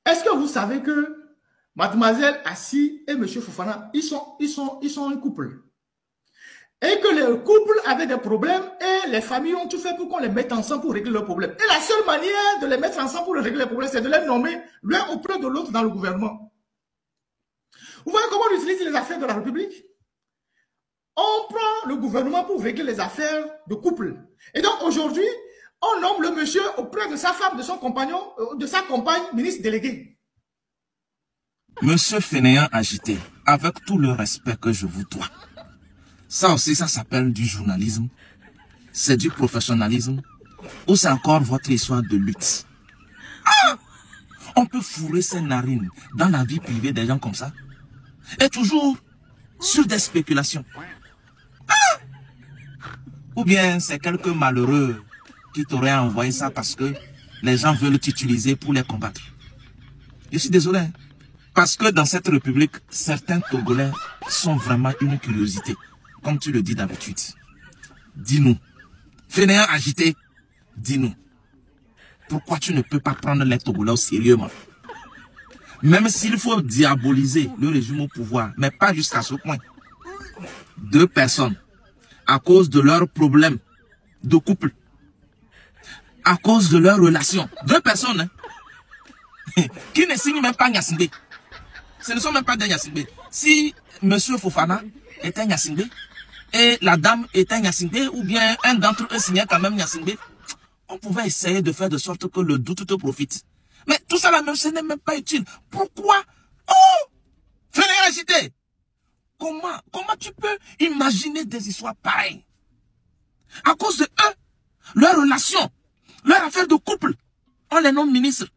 Est-ce que vous savez que Mademoiselle Assi et M. Fofana, ils sont un couple? Et que le couple avait des problèmes et les familles ont tout fait pour qu'on les mette ensemble pour régler leurs problèmes. Et la seule manière de les mettre ensemble pour régler les problèmes, c'est de les nommer l'un auprès de l'autre dans le gouvernement. Vous voyez comment on utilise les affaires de la République? On prend le gouvernement pour régler les affaires de couple. Et donc aujourd'hui, on nomme le monsieur auprès de sa femme, de son compagnon, de sa compagne, ministre délégué. Monsieur fainéant agité, avec tout le respect que je vous dois, ça aussi, ça s'appelle du journalisme, c'est du professionnalisme, ou c'est encore votre histoire de lutte? Ah! On peut fourrer ses narines dans la vie privée des gens comme ça, et toujours sur des spéculations. Ah! Ou bien c'est quelques malheureux qui t'auraient envoyé ça parce que les gens veulent t'utiliser pour les combattre. Je suis désolé, parce que dans cette république, certains Togolais sont vraiment une curiosité, comme tu le dis d'habitude. Dis-nous, fainéant agité, dis-nous, pourquoi tu ne peux pas prendre les Togolais au sérieux, man? Même s'il faut diaboliser le régime au pouvoir, mais pas jusqu'à ce point. 2 personnes, à cause de leurs problèmes de couple, à cause de leurs relations, 2 personnes qui ne signent même pas Nyasimbe. Ce ne sont même pas des Nyasimbe. Si M. Fofana est un Nyasimbe et la dame est un Nyasimbe, ou bien un d'entre eux signait quand même Nyasimbe, on pouvait essayer de faire de sorte que le doute te profite. Mais tout ça là même, ce n'est même pas utile. Pourquoi? Oh! Fainéant agité! Comment tu peux imaginer des histoires pareilles? À cause de eux, leur relation, leur affaire de couple, on les nomme ministres.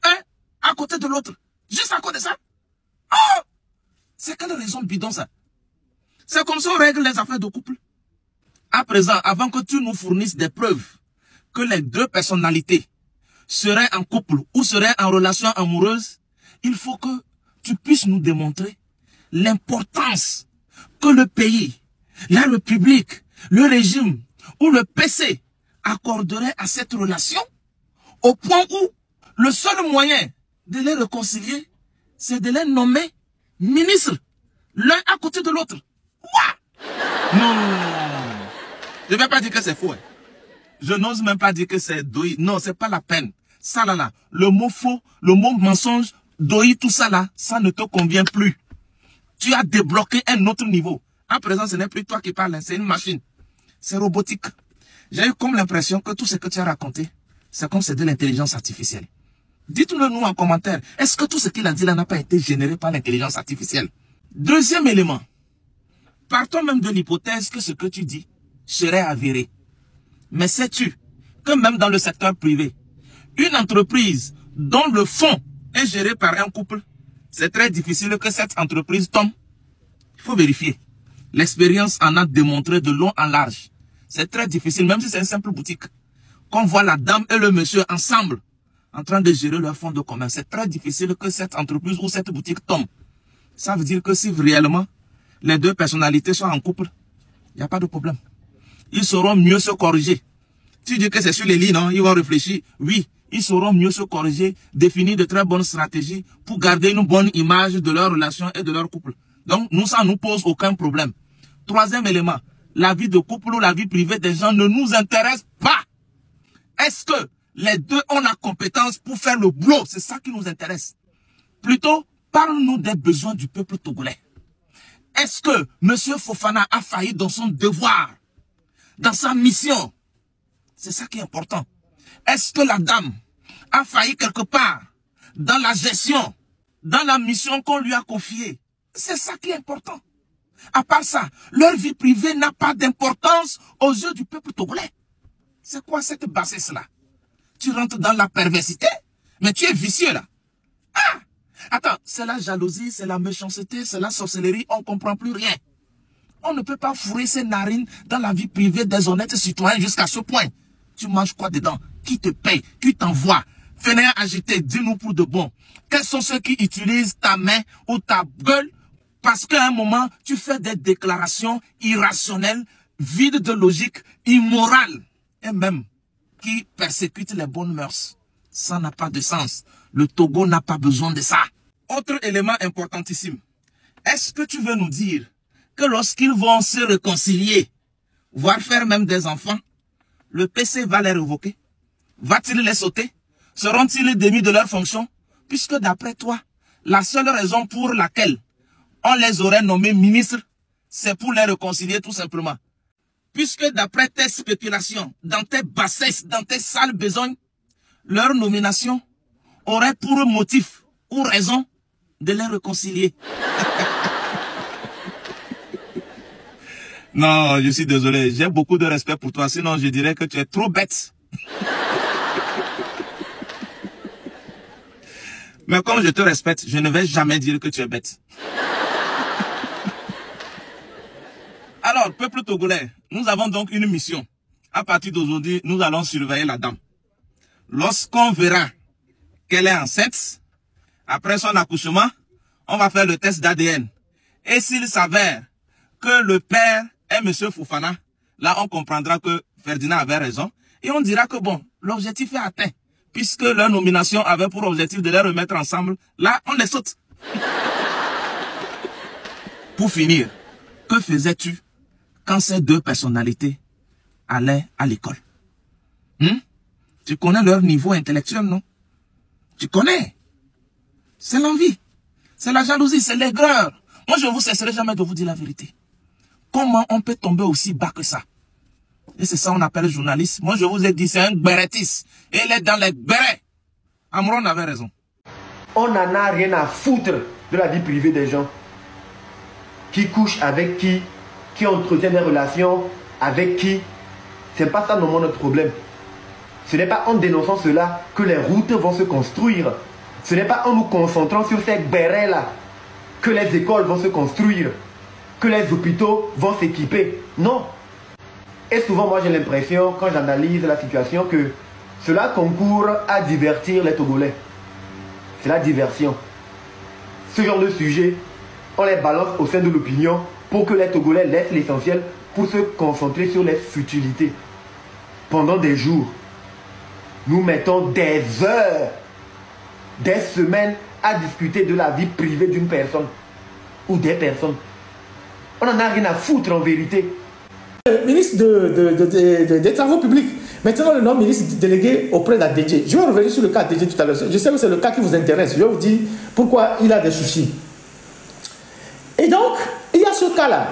Un à côté de l'autre. Juste à côté de ça. Oh! C'est quelle raison bidon ça? C'est comme ça on règle les affaires de couple. À présent, avant que tu nous fournisses des preuves que les 2 personnalités seraient en couple ou seraient en relation amoureuse, il faut que tu puisses nous démontrer l'importance que le pays, la République, le régime ou le PC accorderait à cette relation, au point où le seul moyen de les réconcilier, c'est de les nommer ministres, l'un à côté de l'autre. Non, je ne vais pas dire que c'est faux. Je n'ose même pas dire que c'est doi. Non, c'est pas la peine. Ça là, le mot faux, le mot mensonge, doi, tout ça là, ça ne te convient plus. Tu as débloqué un autre niveau. À présent, ce n'est plus toi qui parles, c'est une machine. C'est robotique. J'ai eu comme l'impression que tout ce que tu as raconté, c'est comme c'est de l'intelligence artificielle. Dites-le nous en commentaire. Est-ce que tout ce qu'il a dit là n'a pas été généré par l'intelligence artificielle? Deuxième élément. Partons même de l'hypothèse que ce que tu dis serait avéré. Mais sais-tu que même dans le secteur privé, une entreprise dont le fonds est géré par un couple, c'est très difficile que cette entreprise tombe? Il faut vérifier. L'expérience en a démontré de long en large. C'est très difficile, même si c'est une simple boutique. Qu'on voit la dame et le monsieur ensemble, en train de gérer leur fonds de commerce. C'est très difficile que cette entreprise ou cette boutique tombe. Ça veut dire que si réellement les 2 personnalités sont en couple, il n'y a pas de problème. Ils sauront mieux se corriger. Tu dis que c'est sur les lignes, non? Ils vont réfléchir. Oui, ils sauront mieux se corriger, définir de très bonnes stratégies pour garder une bonne image de leur relation et de leur couple. Donc, nous, ça ne nous pose aucun problème. Troisième élément, la vie de couple ou la vie privée des gens ne nous intéresse pas. Est-ce que les 2 ont la compétence pour faire le boulot? C'est ça qui nous intéresse. Plutôt, parle-nous des besoins du peuple togolais. Est-ce que M. Fofana a failli dans son devoir, dans sa mission? C'est ça qui est important. Est-ce que la dame a failli quelque part dans la gestion, dans la mission qu'on lui a confiée? C'est ça qui est important. À part ça, leur vie privée n'a pas d'importance aux yeux du peuple togolais. C'est quoi cette bassesse-là? Tu rentres dans la perversité, mais tu es vicieux là. Ah! Attends, c'est la jalousie, c'est la méchanceté, c'est la sorcellerie, on ne comprend plus rien. On ne peut pas fourrer ses narines dans la vie privée des honnêtes citoyens jusqu'à ce point. Tu manges quoi dedans? Qui te paye? Qui t'envoie? Fainéant agité, dis-nous pour de bon. Quels sont ceux qui utilisent ta main ou ta gueule parce qu'à un moment, tu fais des déclarations irrationnelles, vides de logique, immorales et même qui persécutent les bonnes mœurs? Ça n'a pas de sens. Le Togo n'a pas besoin de ça. Autre élément importantissime. Est-ce que tu veux nous dire que lorsqu'ils vont se réconcilier, voire faire même des enfants, le PC va les révoquer? Va-t-il les sauter? Seront-ils démis de leur fonction? Puisque d'après toi, la seule raison pour laquelle on les aurait nommés ministres, c'est pour les réconcilier tout simplement. Puisque d'après tes spéculations, dans tes bassesses, dans tes sales besognes, leur nomination aurait pour motif ou raison de les réconcilier. Non, je suis désolé, j'ai beaucoup de respect pour toi, sinon je dirais que tu es trop bête. Mais comme je te respecte, je ne vais jamais dire que tu es bête. Alors, peuple togolais, nous avons donc une mission. À partir d'aujourd'hui, nous allons surveiller la dame. Lorsqu'on verra qu'elle est enceinte, après son accouchement, on va faire le test d'ADN. Et s'il s'avère que le père est M. Fofana, là on comprendra que Ferdinand avait raison. Et on dira que bon, l'objectif est atteint. Puisque leur nomination avait pour objectif de les remettre ensemble, là on les saute. Pour finir, que faisais-tu quand ces deux personnalités allaient à l'école? Tu connais leur niveau intellectuel, non? Tu connais? C'est l'envie, c'est la jalousie, c'est l'aigreur. Moi, je ne vous cesserai jamais de vous dire la vérité. Comment on peut tomber aussi bas que ça? Et c'est ça qu'on appelle journaliste. Moi, je vous ai dit, c'est un bérétiste. Et il est dans les bérets. Amron avait raison. On n'en a rien à foutre de la vie privée des gens. Qui couche avec qui entretient des relations avec qui. C'est pas ça normalement notre problème. Ce n'est pas en dénonçant cela que les routes vont se construire. Ce n'est pas en nous concentrant sur ces bérets-là que les écoles vont se construire, que les hôpitaux vont s'équiper. Non. Et souvent, moi j'ai l'impression, quand j'analyse la situation, que cela concourt à divertir les Togolais. C'est la diversion. Ce genre de sujet, on les balance au sein de l'opinion pour que les Togolais laissent l'essentiel pour se concentrer sur les futilités. Pendant des jours, nous mettons des heures, des semaines à discuter de la vie privée d'une personne ou des personnes. On n'en a rien à foutre en vérité. Ministre des Travaux publics, maintenant le nom ministre délégué auprès d'ADG. Je vais revenir sur le cas d'ADG tout à l'heure. Je sais que c'est le cas qui vous intéresse. Je vais vous dire pourquoi il a des soucis. Et donc, il y a ce cas-là.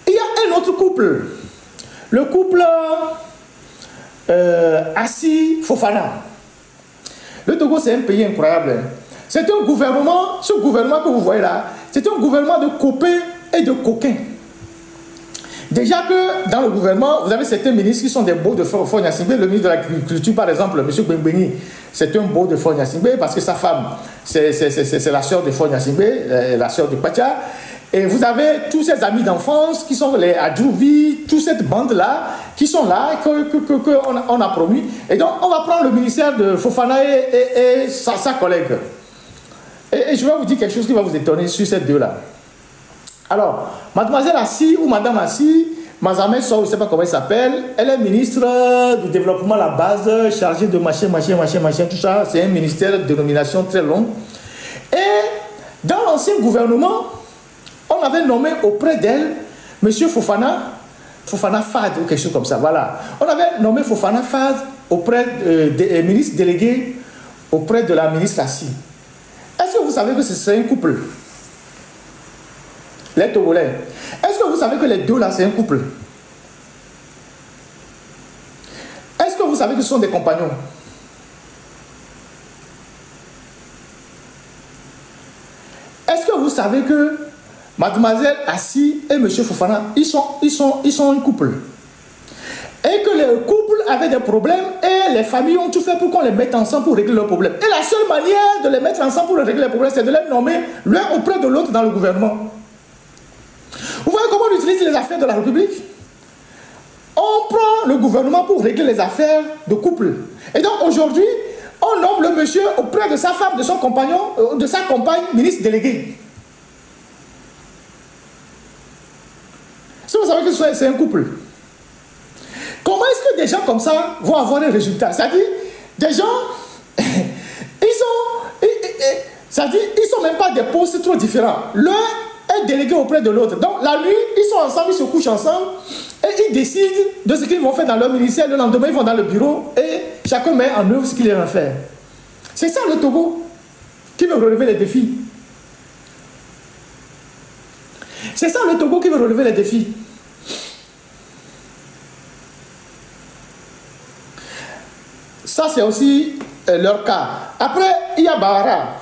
Il y a un autre couple. Le couple Assi Fofana. Le Togo, c'est un pays incroyable. C'est un gouvernement, ce gouvernement que vous voyez là, c'est un gouvernement de copains et de coquins. Déjà que dans le gouvernement, vous avez certains ministres qui sont des beaux de Faure Gnassingbé. Le ministre de l'Agriculture, par exemple, M. Bengbeni, c'est un beau de Faure Gnassingbé parce que sa femme, c'est la sœur de Faure Gnassingbé, la sœur de Pacha. Et vous avez tous ces amis d'enfance qui sont les Adjouvi, toute cette bande-là, qui sont là, qu'on a promu. Et donc, on va prendre le ministère de Fofana et sa collègue. Et je vais vous dire quelque chose qui va vous étonner sur ces deux-là. Alors, mademoiselle Assi ou madame Assi, Mazamé Sow, je ne sais pas comment elle s'appelle, elle est ministre du développement à la base, chargée de machin, tout ça. C'est un ministère de nomination très long. Et dans l'ancien gouvernement, on avait nommé auprès d'elle M. Fofana Fad ou quelque chose comme ça, voilà. On avait nommé Fofana Fad auprès des ministres délégués auprès de la ministre Assi. Est-ce que vous savez que c'est un couple? Les Togolais. Est-ce que vous savez que les deux là, c'est un couple? Est-ce que vous savez que ce sont des compagnons? Est-ce que vous savez que mademoiselle Assi et monsieur Fofana, ils sont un couple? Et que le couple avait des problèmes et les familles ont tout fait pour qu'on les mette ensemble pour régler leurs problèmes. Et la seule manière de les mettre ensemble pour régler les problèmes, c'est de les nommer l'un auprès de l'autre dans le gouvernement. Vous voyez comment on utilise les affaires de la République? On prend le gouvernement pour régler les affaires de couple. Et donc aujourd'hui, on nomme le monsieur auprès de sa femme, de son compagnon, de sa compagne, ministre délégué. Si vous savez que c'est un couple, comment est-ce que des gens comme ça vont avoir des résultats? C'est-à-dire, des gens, Ça dit, ils ne sont même pas des postes trop différents. L'un est délégué auprès de l'autre. Donc la nuit, ils sont ensemble, ils se couchent ensemble et ils décident de ce qu'ils vont faire dans leur ministère. Le lendemain, ils vont dans le bureau et chacun met en œuvre ce qu'il va faire. C'est ça le Togo qui veut relever les défis. C'est ça le Togo qui veut relever les défis. Ça, c'est aussi leur cas. Après, il y a Bawara.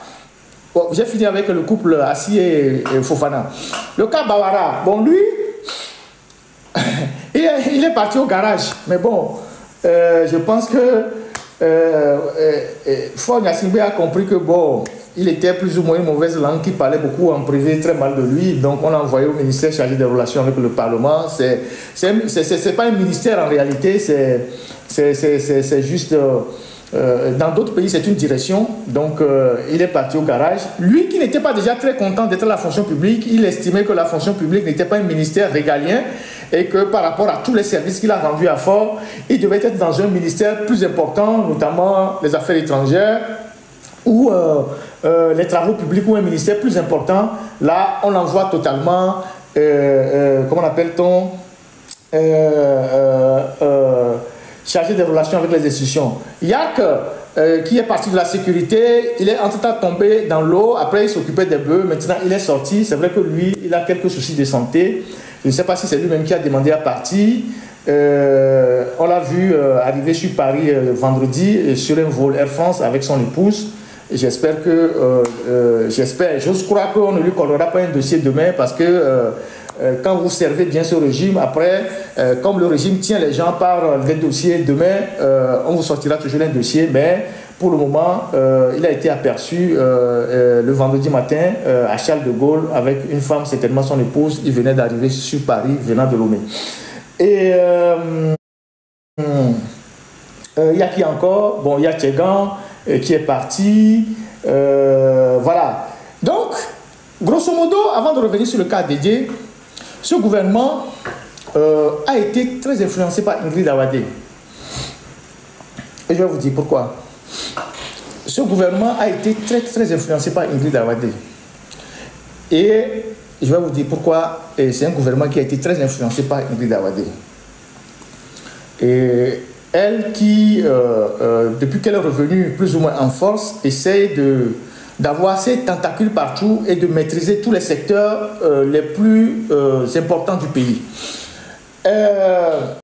Bon, j'ai fini avec le couple Assi et Fofana. Le cas Bawara, bon, lui, il est parti au garage. Mais bon, je pense que Faure Gnassingbé a compris que bon, il était plus ou moins une mauvaise langue, qui parlait beaucoup en privé, très mal de lui. Donc on l'a envoyé au ministère chargé des relations avec le Parlement. C'est pas un ministère en réalité, c'est juste... dans d'autres pays, c'est une direction. Donc il est parti au garage. Lui qui n'était pas déjà très content d'être à la fonction publique, il estimait que la fonction publique n'était pas un ministère régalien et que par rapport à tous les services qu'il a rendus à Faure, il devait être dans un ministère plus important, notamment les affaires étrangères ou les travaux publics, ou un ministère plus important. Là, on l'envoie totalement, comment appelle-t-on, chargé des relations avec les institutions. Yak, qui est parti de la sécurité, il est entre-temps tombé dans l'eau, après il s'occupait des bœufs, maintenant il est sorti. C'est vrai que lui, il a quelques soucis de santé. Je ne sais pas si c'est lui-même qui a demandé à partir. On l'a vu arriver sur Paris vendredi sur un vol Air France avec son épouse. J'espère que, j'ose croire qu'on ne lui collera pas un dossier demain, parce que quand vous servez bien ce régime, après, comme le régime tient les gens par les dossiers, demain, on vous sortira toujours un dossier, mais pour le moment, il a été aperçu le vendredi matin à Charles de Gaulle avec une femme, certainement son épouse. Il venait d'arriver sur Paris, venant de Lomé. Et il y a qui encore? Bon, il y a Tchegan qui est parti. Voilà. Donc, grosso modo, avant de revenir sur le cas Dédé, ce gouvernement a été très influencé par Ingrid Awadé. Et je vais vous dire pourquoi. Ce gouvernement a été très influencé par Ingrid Awadé. Et je vais vous dire pourquoi. C'est un gouvernement qui a été très influencé par Ingrid Awadé. Et elle qui, depuis qu'elle est revenue plus ou moins en force, essaye d'avoir ses tentacules partout et de maîtriser tous les secteurs les plus importants du pays.